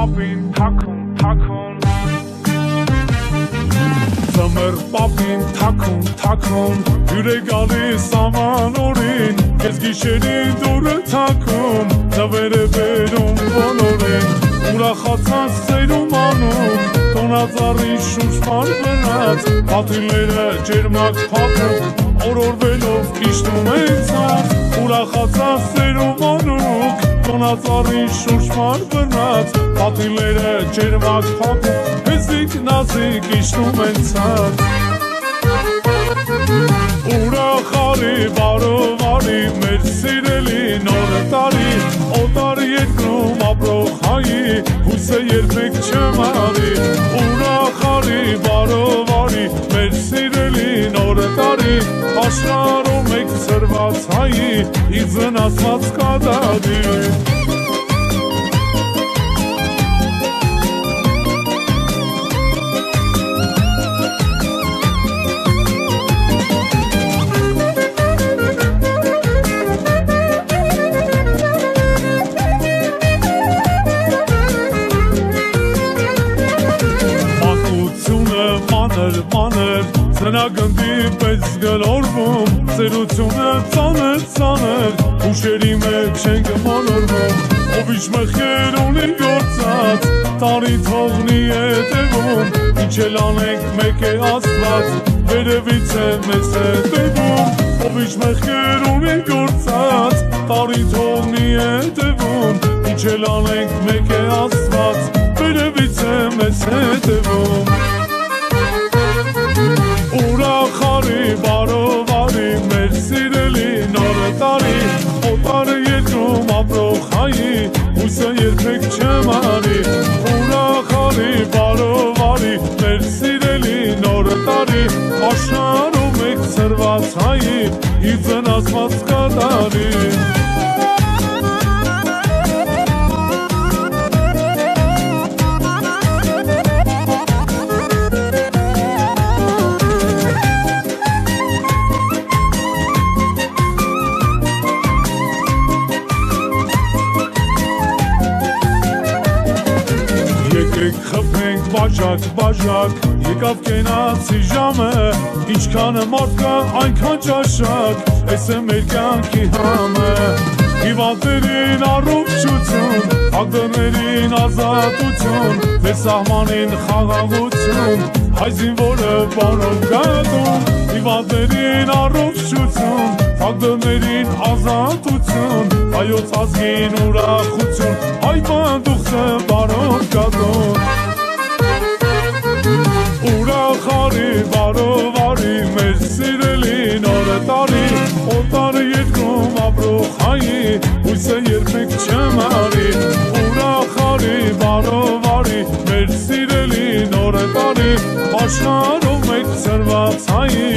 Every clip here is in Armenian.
papin takun Zămăr papin takun Yürek galiz aman orin Kez gişenin dure takun Zavere berum bonorin Ուրախացած սերում անում Տոնածառի շուրջ մարմնած Պատիլները ջերմակ փափուկ Օրորվելով իջնում են ցած Ուրախացած սերում անում Տոնածառի շուրջ մարմնած Պատիլները ջերմակ փափուկ Հեզիկ նազիկ իջնում են ցած Ուրախարի բարովարի մեր սիրելի նոր տարի Օտար երկրում ապրող հայի հույսը երբեք չմարի Ուրախարի բարովարի մեր սիրելի նոր տարի Աշխարհում եք ծրված հայի իր վնասված կատակի Մանր, ծնագնդի պես գլորվում Ծերությունը ծանր, ուշերի մեջ չենք մոլորվում Ով ինչ մեղքեր ունի գործած, տարի թողնի հետևում Ինչ էլ անենք մեկ է Աստված, վերևից է մեզ հետևում Ով ինչ մեղքեր ունի գործած, տարի թողնի հետևում Ինչ էլ անենք մեկ է Աստված, վերևից է մեզ հետևում Ուրախարի բարովարի մեր սիրելի նոր տարի Օտար երկրում ապրող հայի հույսը երբեք չմարի Ուրախարի բարովարի մեր սիրելի նոր տարի Աշխարհում եք ծրված հայի իր վնասված կատարի Խփենք բաժակ, եկավ կենացի ժամը Ինչքան մարդ կա, այնքան ճաշակ, էս է մեր կյանքի համը Հիվանդներին առողջություն, ակտորներին ազատություն Մեր սահմանին խաղաղություն, հայ զինվորը բանով գատում Հիվանդներին առողջություն, ակտորներին ազատություն Հայոց ազգին ուրախություն, հայ բանդուղցը բանով գատում Ուրախարի բարովարի մեր սիրելի նոր տարի Օտար երկրում ապրող հայի հույսը երբեք չմարի Ուրախարի բարովարի մեր սիրելի նոր տարի Աշխարհում եք ծրված հայի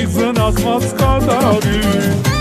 իր վնասված կատարի